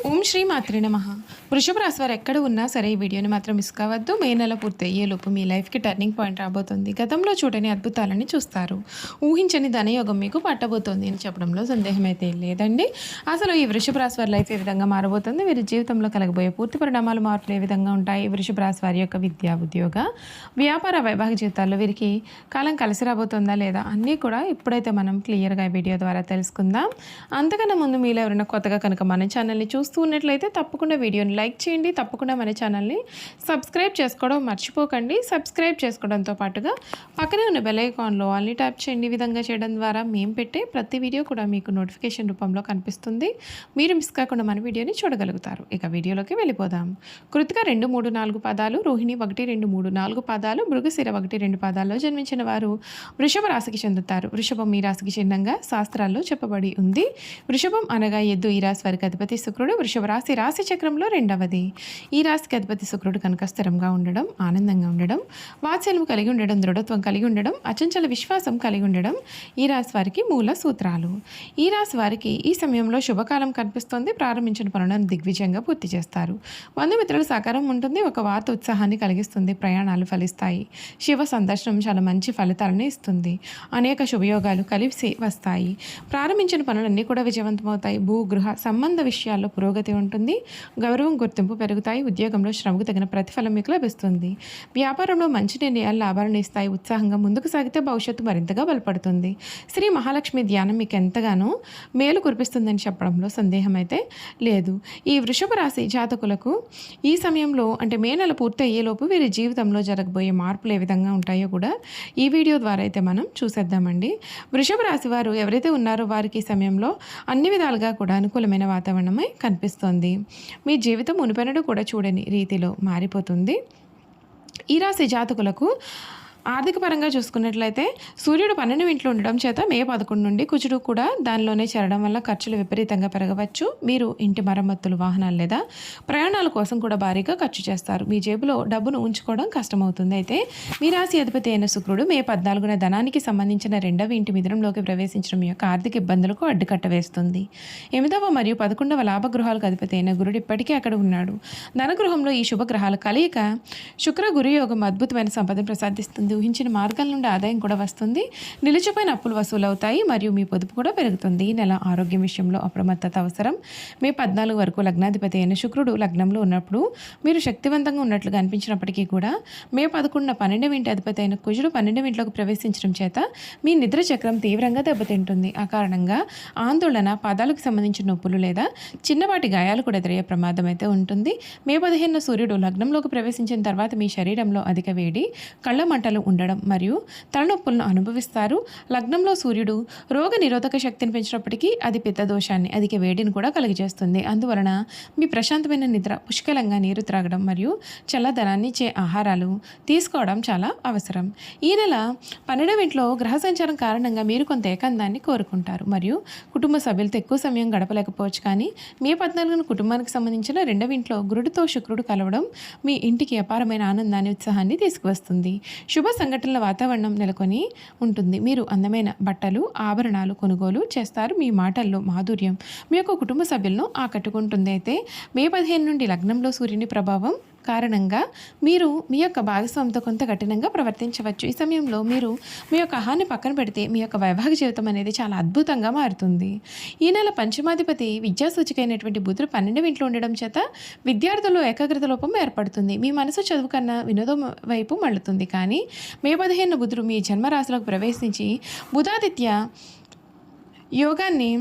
ఓం శ్రీ మాత్రే నమః. వృషభ రాశి వారు ఎక్కడ ఉన్నా సరే ఈ వీడియోని మాత్రం మిస్ కావద్దు. మే నెల పూర్తయ్యేలోపు మీ లైఫ్కి టర్నింగ్ పాయింట్ రాబోతుంది. గతంలో చూడని అద్భుతాలని చూస్తారు. ఊహించని ధనయోగం మీకు పట్టబోతోంది అని చెప్పడంలో సందేహం అయితే లేదండి. అసలు ఈ వృషభ రాశి వారి లైఫ్ ఏ విధంగా మారబోతుంది, వీరి జీవితంలో కలగబోయే పూర్తి పరిణామాలు మార్పులు ఏ విధంగా ఉంటాయి, వృషభ రాశి వారి యొక్క విద్యా ఉద్యోగ వ్యాపార వైవాహిక జీవితాల్లో వీరికి కాలం కలిసి రాబోతుందా లేదా అన్నీ కూడా ఇప్పుడైతే మనం క్లియర్గా వీడియో ద్వారా తెలుసుకుందాం. అంతకన్నా ముందు మీలో ఎవరైనా కొత్తగా కనుక మన ఛానల్ని చూస్తూ ఉన్నట్లయితే తప్పకుండా వీడియోని లైక్ చేయండి. తప్పకుండా మన ఛానల్ని సబ్స్క్రైబ్ చేసుకోవడం మర్చిపోకండి. సబ్స్క్రైబ్ చేసుకోవడంతో పాటుగా పక్కనే ఉన్న బెల్ ఐకాన్లో ఆల్ని ట్యాప్ చేయండి. ఈ విధంగా చేయడం ద్వారా మేము పెట్టే ప్రతి వీడియో కూడా మీకు నోటిఫికేషన్ రూపంలో కనిపిస్తుంది. మీరు మిస్ కాకుండా మన వీడియోని చూడగలుగుతారు. ఇక వీడియోలోకి వెళ్ళిపోదాం. కృతిక 2, 3, 4 పాదాలు, రోహిణి 1, 2, 3, 4 పాదాలు, మృగశిర 1, 2 పాదాల్లో జన్మించిన వారు వృషభ రాశికి చెందుతారు. వృషభం ఈ రాశికి చిహ్నంగా శాస్త్రాల్లో చెప్పబడి ఉంది. వృషభం అనగా ఎద్దు. ఈ రాశి వారికి అధిపతి శుక్రుడు. వృషభ రాశి రాశి చక్రంలో రెండవది. ఈ రాశికి అధిపతి శుక్రుడు కనుక స్థిరంగా ఉండడం, ఆనందంగా ఉండడం, వాత్సల్యం కలిగి ఉండడం, దృఢత్వం కలిగి ఉండడం, అచంచల విశ్వాసం కలిగి ఉండడం ఈ రాశి వారికి మూల సూత్రాలు. ఈ రాశి వారికి ఈ సమయంలో శుభకాలం కనిపిస్తుంది. ప్రారంభించిన పనులను దిగ్విజయంగా పూర్తి చేస్తారు. బంధుమిత్రుల సహకారం ఉంటుంది. ఒక వార్త ఉత్సాహాన్ని కలిగిస్తుంది. ప్రయాణాలు ఫలిస్తాయి. శివ సందర్శనం చాలా మంచి ఫలితాలను ఇస్తుంది. అనేక శుభయోగాలు కలిసి వస్తాయి. ప్రారంభించిన పనులన్నీ కూడా విజయవంతమవుతాయి. భూ గృహ సంబంధ విషయాల్లో పురోగతి ఉంటుంది. గౌరవం గుర్తింపు పెరుగుతాయి. ఉద్యోగంలో శ్రమకు తగిన ప్రతిఫలం మీకు లభిస్తుంది. వ్యాపారంలో మంచి నిర్ణయాలు లాభాలను ఇస్తాయి. ఉత్సాహంగా ముందుకు సాగితే భవిష్యత్తు మరింతగా బలపడుతుంది. శ్రీ మహాలక్ష్మి ధ్యానం మీకు ఎంతగానో మేలు కురిపిస్తుందని చెప్పడంలో సందేహం అయితే లేదు. ఈ వృషభ రాశి జాతకులకు ఈ సమయంలో అంటే మే నెల పూర్తి అయ్యేలోపు వీరి జీవితంలో జరగబోయే మార్పులు ఏ విధంగా ఉంటాయో కూడా ఈ వీడియో ద్వారా అయితే మనం చూసేద్దామండి. వృషభ రాశి వారు ఎవరైతే ఉన్నారో వారికి ఈ సమయంలో అన్ని విధాలుగా కూడా అనుకూలమైన వాతావరణమే కనిపిస్తోంది. మీ జీవితం మునిపెన్నడూ కూడా చూడని రీతిలో మారిపోతుంది. ఈ రాశి జాతకులకు ఆర్థిక పరంగా చూసుకున్నట్లయితే సూర్యుడు 12వ ఇంట్లో ఉండడం చేత మే 11 నుండి కుజుడు కూడా దానిలోనే చేరడం వల్ల ఖర్చులు విపరీతంగా పెరగవచ్చు. మీరు ఇంటి మరమ్మతులు, వాహనాలు లేదా ప్రయాణాల కోసం కూడా భారీగా ఖర్చు చేస్తారు. మీ జేబులో డబ్బును ఉంచుకోవడం కష్టమవుతుంది. అయితే మీ రాశి అధిపతి అయిన శుక్రుడు మే 14న ధనానికి సంబంధించిన 2వ ఇంటి మిథునంలోకి ప్రవేశించడం యొక్క ఆర్థిక ఇబ్బందులకు అడ్డుకట్ట వేస్తుంది. 8వ మరియు 11వ లాభగృహాలకు అధిపతి అయిన గురుడు ఇప్పటికీ అక్కడ ఉన్నాడు. ధనగృహంలో ఈ శుభగ్రహాల కలయిక శుక్ర గురు యోగం అద్భుతమైన సంపదను ప్రసాదిస్తుంది. ఊహించిన మార్గాల నుండి ఆదాయం కూడా వస్తుంది. నిలిచిపోయిన అప్పులు వసూలవుతాయి మరియు మీ పొదుపు కూడా పెరుగుతుంది. ఈ నెల ఆరోగ్యం విషయంలో అప్రమత్తత అవసరం. మే 14 వరకు లగ్నాధిపతి అయిన శుక్రుడు లగ్నంలో ఉన్నప్పుడు మీరు శక్తివంతంగా ఉన్నట్లుగా అనిపించినప్పటికీ కూడా మే 11న 12వ ఇంటి అధిపతి అయిన కుజుడు 12వ ఇంట్లోకి ప్రవేశించడం చేత మీ నిద్ర చక్రం తీవ్రంగా దెబ్బతింటుంది. ఆ కారణంగా ఆందోళన, పాదాలకు సంబంధించిన నొప్పులు లేదా చిన్నపాటి గాయాలు కూడా ఎదురయ్యే ప్రమాదం అయితే ఉంటుంది. మే 15న సూర్యుడు లగ్నంలోకి ప్రవేశించిన తర్వాత మీ శరీరంలో అధిక వేడి, కళ్ళ మంటలు ఉండడం మరియు తలనొప్పులను అనుభవిస్తారు. లగ్నంలో సూర్యుడు రోగ నిరోధక శక్తిని పెంచినప్పటికీ అది పిత్త దోషాన్ని, అధిక వేడిని కూడా కలిగజేస్తుంది. అందువలన మీ ప్రశాంతమైన నిద్ర, పుష్కలంగా నీరు త్రాగడం మరియు చల్లదనాన్ని ఇచ్చే ఆహారాలు తీసుకోవడం చాలా అవసరం. ఈ నెల 12వ ఇంట్లో గ్రహ సంచారం కారణంగా మీరు కొంత ఏకాంతాన్ని కోరుకుంటారు మరియు కుటుంబ సభ్యులతో ఎక్కువ సమయం గడపలేకపోవచ్చు. కానీ మే 14న కుటుంబానికి సంబంధించిన 2వ ఇంట్లో గురుడితో శుక్రుడు కలవడం మీ ఇంటికి అపారమైన ఆనందాన్ని, ఉత్సాహాన్ని తీసుకువస్తుంది. శుభ సంఘటనల వాతావరణం నెలకొని ఉంటుంది. మీరు అందమైన బట్టలు, ఆభరణాలు కొనుగోలు చేస్తారు. మీ మాటల్లో మాధుర్యం మీ యొక్క కుటుంబ సభ్యులను ఆకట్టుకుంటుంది. అయితే మే 15 నుండి లగ్నంలో సూర్యుని ప్రభావం కారణంగా మీరు మీ యొక్క భాగస్వామితో కొంత కఠినంగా ప్రవర్తించవచ్చు. ఈ సమయంలో మీరు మీ యొక్క ఆహాన్ని పక్కన పెడితే మీ యొక్క వైవాహిక జీవితం అనేది చాలా అద్భుతంగా మారుతుంది. ఈ నెల పంచమాధిపతి విద్యా సూచికైనటువంటి బుధుడు 12వ ఇంట్లో ఉండడం చేత విద్యార్థుల్లో ఏకాగ్రత లోపం ఏర్పడుతుంది. మీ మనసు చదువు కన్నా వినోదం వైపు మళ్ళుతుంది. కానీ మే 15న బుధుడు మీ జన్మరాశిలోకి ప్రవేశించి బుధాదిత్య యోగాన్ని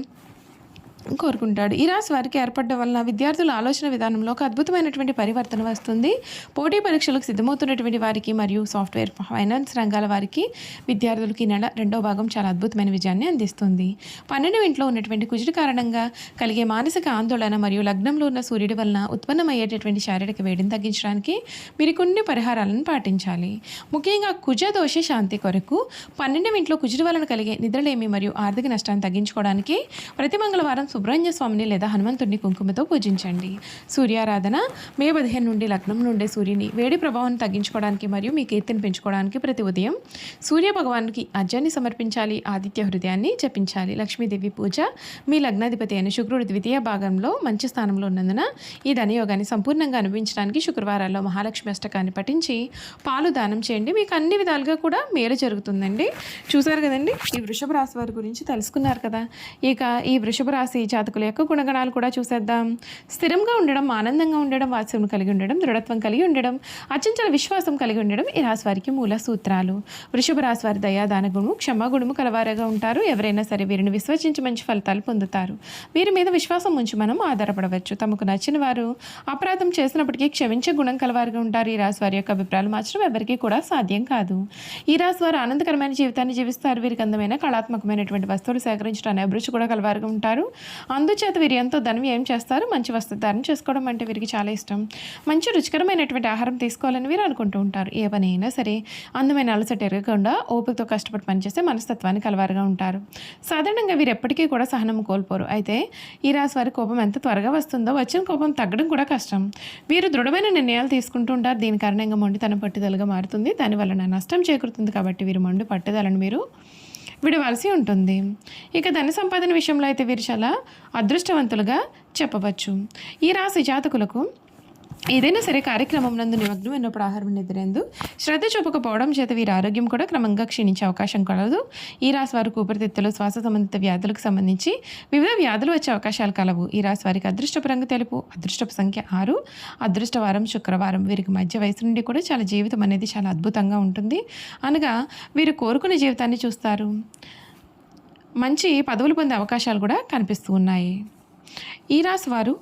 కోరుకుంటాడు. ఈ రాశి వారికి ఏర్పడడం వలన విద్యార్థుల ఆలోచన విధానంలో ఒక అద్భుతమైనటువంటి పరివర్తన వస్తుంది. పోటీ పరీక్షలకు సిద్ధమవుతున్నటువంటి వారికి మరియు సాఫ్ట్వేర్, ఫైనాన్స్ రంగాల వారికి విద్యార్థులకి నెల 2వ భాగం చాలా అద్భుతమైన విజయాన్ని అందిస్తుంది. 12వ ఇంట్లో ఉన్నటువంటి కుజుడి కారణంగా కలిగే మానసిక ఆందోళన మరియు లగ్నంలో ఉన్న సూర్యుడి వలన ఉత్పన్నమయ్యేటటువంటి శారీరక వేడిని తగ్గించడానికి మీరు కొన్ని పరిహారాలను పాటించాలి. ముఖ్యంగా కుజ దోష శాంతి కొరకు 12వ ఇంట్లో కుజుడి వలన కలిగే నిద్రలేమి మరియు ఆర్థిక నష్టాన్ని తగ్గించుకోవడానికి ప్రతి మంగళవారం సుబ్రహ్మణ్య స్వామిని లేదా హనుమంతుడిని కుంకుమతో పూజించండి. సూర్యారాధన మే 15 నుండి లగ్నం నుండి సూర్యుని వేడి ప్రభావాన్ని తగ్గించుకోవడానికి మరియు మీ కీర్తిని పెంచుకోవడానికి ప్రతి ఉదయం సూర్య భగవానికి అర్ఘ్యాన్ని సమర్పించాలి. ఆదిత్య హృదయాన్ని జపించాలి. లక్ష్మీదేవి పూజ మీ లగ్నాధిపతి అయిన శుక్రుడు ద్వితీయ భాగంలో మంచి స్థానంలో ఉన్నందున ఈ ధనయోగాన్ని సంపూర్ణంగా అనుభవించడానికి శుక్రవారాల్లో మహాలక్ష్మి అష్టకాన్ని పఠించి పాలు దానం చేయండి. మీకు అన్ని విధాలుగా కూడా మేలు జరుగుతుందండి. చూసారు కదండి, ఈ వృషభ రాశి వారి గురించి తెలుసుకున్నారు కదా. ఇక ఈ వృషభ రాశి జాతకుల యొక్క గుణగణాలు కూడా చూసేద్దాం. స్థిరంగా ఉండడం, ఆనందంగా ఉండడం, వాత్సల్యం కలిగి ఉండడం, దృఢత్వం కలిగి ఉండడం, అచంచల విశ్వాసం కలిగి ఉండడం ఈ రాశి వారికి మూల సూత్రాలు. వృషభ రాశి వారి దయాదాన గుణము, క్షమాగుణము కలవారుగా ఉంటారు. ఎవరైనా సరే వీరిని విశ్వసించి మంచి ఫలితాలు పొందుతారు. వీరి మీద విశ్వాసం ఉంచి మనం ఆధారపడవచ్చు. తమకు నచ్చిన వారు అపరాధం చేసినప్పటికీ క్షమించే గుణం కలవారుగా ఉంటారు. ఈ రాశి వారి యొక్క అభిప్రాయాలు మార్చడం ఎవరికీ కూడా సాధ్యం కాదు. ఈ రాశి వారు ఆనందకరమైన జీవితాన్ని జీవిస్తారు. వీరికి అందమైన కళాత్మకమైనటువంటి వస్తువులు సేకరించడానికి అభిరుచి కూడా కలవారుగా ఉంటారు. అందుచేత వీరు ఎంతో ధనం ఏం చేస్తారు. మంచి వస్త్రధారణ చేసుకోవడం అంటే వీరికి చాలా ఇష్టం. మంచి రుచికరమైనటువంటి ఆహారం తీసుకోవాలని వీరు అనుకుంటూ ఉంటారు. ఏ పని అయినా సరే అందమైన అలసట ఎరగకుండా ఓపికతో కష్టపడి పనిచేస్తే మనస్తత్వాన్ని కలవారుగా ఉంటారు. సాధారణంగా వీరు ఎప్పటికీ కూడా సహనం కోల్పోరు. అయితే ఈ రాశి వారి కోపం ఎంత త్వరగా వస్తుందో వచ్చిన కోపం తగ్గడం కూడా కష్టం. వీరు దృఢమైన నిర్ణయాలు తీసుకుంటూ ఉంటారు. దీని కారణంగా మొండితనం పట్టుదలగా మారుతుంది. దానివల్ల నష్టం చేకూరుతుంది. కాబట్టి వీరు మొండి పట్టుదలను మీరు విడవలసి ఉంటుంది. ఇక ధన సంపాదన విషయంలో అయితే వీరు చాలా అదృష్టవంతులుగా చెప్పవచ్చు. ఈ రాశి జాతకులకు ఏదైనా సరే కార్యక్రమం నందు నిమగ్నం అయినప్పుడు ఆహారం నిద్రేందు శ్రద్ధ చూపకపోవడం చేత వీరి ఆరోగ్యం కూడా క్రమంగా క్షీణించే అవకాశం కలదు. ఈ రాశి వారికి ఊపిరితిత్తులు, శ్వాస సంబంధిత వ్యాధులకు సంబంధించి వివిధ వ్యాధులు వచ్చే అవకాశాలు కలవు. ఈ రాశి వారికి అదృష్టపు రంగు తెలుపు, అదృష్టపు సంఖ్య 6, అదృష్టవారం శుక్రవారం. వీరికి మధ్య వయసు నుండి కూడా చాలా జీవితం అనేది చాలా అద్భుతంగా ఉంటుంది. అనగా వీరు కోరుకునే జీవితాన్ని చూస్తారు. మంచి పదవులు పొందే అవకాశాలు కూడా కనిపిస్తూ ఉన్నాయి. ఈ రాశి వారు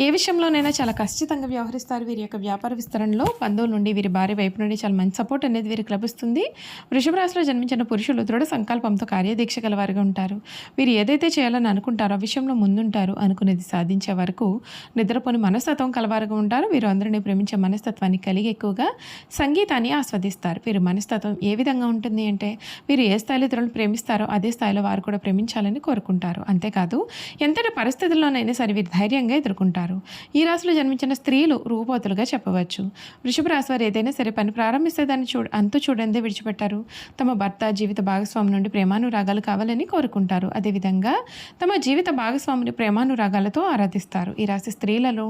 ఏ విషయంలోనైనా చాలా ఖచ్చితంగా వ్యవహరిస్తారు. వీరి యొక్క వ్యాపార విస్తరణలో బంధువుల నుండి, వీరి భార్య వైపు నుండి చాలా మంచి సపోర్ట్ అనేది వీరికి లభిస్తుంది. వృషభ రాశిలో జన్మించిన పురుషులు దృఢ సంకల్పంతో కార్యదీక్ష గలవారుగా ఉంటారు. వీరు ఏదైతే చేయాలని అనుకుంటారో ఆ విషయంలో ముందుంటారు. అనుకునేది సాధించే వరకు నిద్రపోని మనస్తత్వం కలవారుగా ఉంటారు. వీరు అందరినీ ప్రేమించే మనస్తత్వాన్ని కలిగి ఎక్కువగా సంగీతాన్ని ఆస్వాదిస్తారు. వీరి మనస్తత్వం ఏ విధంగా ఉంటుంది అంటే వీరు ఏ స్థాయిలో ఇతరులను ప్రేమిస్తారో అదే స్థాయిలో వారు కూడా ప్రేమించాలని కోరుకుంటారు. అంతేకాదు ఎంతటి పరిస్థితుల్లోనైనా సరే వీరు ధైర్యంగా ఎదుర్కొంటారు. ఈ రాశిలో జన్మించిన స్త్రీలు రూపోతులుగా చెప్పవచ్చు. వృషభ రాశి వారు ఏదైనా సరే పని ప్రారంభిస్తే దాన్ని అంతు చూడందే విడిచిపెట్టారు. తమ భర్త, జీవిత భాగస్వామి నుండి ప్రేమానురాగాలు కావాలని కోరుకుంటారు. అదేవిధంగా తమ జీవిత భాగస్వామిని ప్రేమానురాగాలతో ఆరాధిస్తారు. ఈ రాశి స్త్రీలలో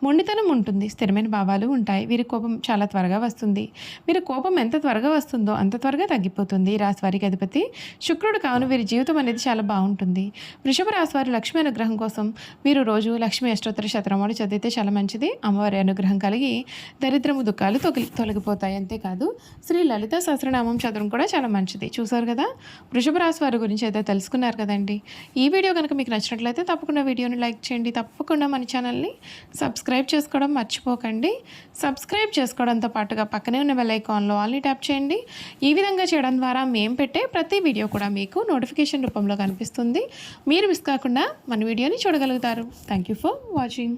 మొండితనం ఉంటుంది, స్థిరమైన భావాలు ఉంటాయి. వీరి కోపం చాలా త్వరగా వస్తుంది. వీరి కోపం ఎంత త్వరగా వస్తుందో అంత త్వరగా తగ్గిపోతుంది. ఈ రాశి వారికి అధిపతి శుక్రుడు కావున వీరి జీవితం అనేది చాలా బాగుంటుంది. వృషభ రాశి వారు లక్ష్మీ అనుగ్రహం కోసం వీరు రోజు లక్ష్మీ అష్టోత్తర శతనామాలు చదివితే చాలా మంచిది. అమ్మవారి అనుగ్రహం కలిగి దరిద్రము దుఃఖాలు తొలగిపోతాయి. అంతేకాదు శ్రీ లలిత సహస్రనామం చదవడం కూడా చాలా మంచిది. చూసారు కదా, వృషభ రాశి వారి గురించి అయితే తెలుసుకున్నారు కదండి. ఈ వీడియో కనుక మీకు నచ్చినట్లయితే తప్పకుండా వీడియోని లైక్ చేయండి. తప్పకుండా మన ఛానల్ని సబ్స్క్రైబ్ చేసుకోవడం మర్చిపోకండి. సబ్స్క్రైబ్ చేసుకోవడంతో పాటుగా పక్కనే ఉన్న బెల్ ఐకాన్లో ఆల్ని ట్యాప్ చేయండి. ఈ విధంగా చేయడం ద్వారా మేము పెట్టే ప్రతి వీడియో కూడా మీకు నోటిఫికేషన్ రూపంలో కనిపిస్తుంది. మీరు మిస్ కాకుండా మన వీడియోని చూడగలుగుతారు. Thank you for watching.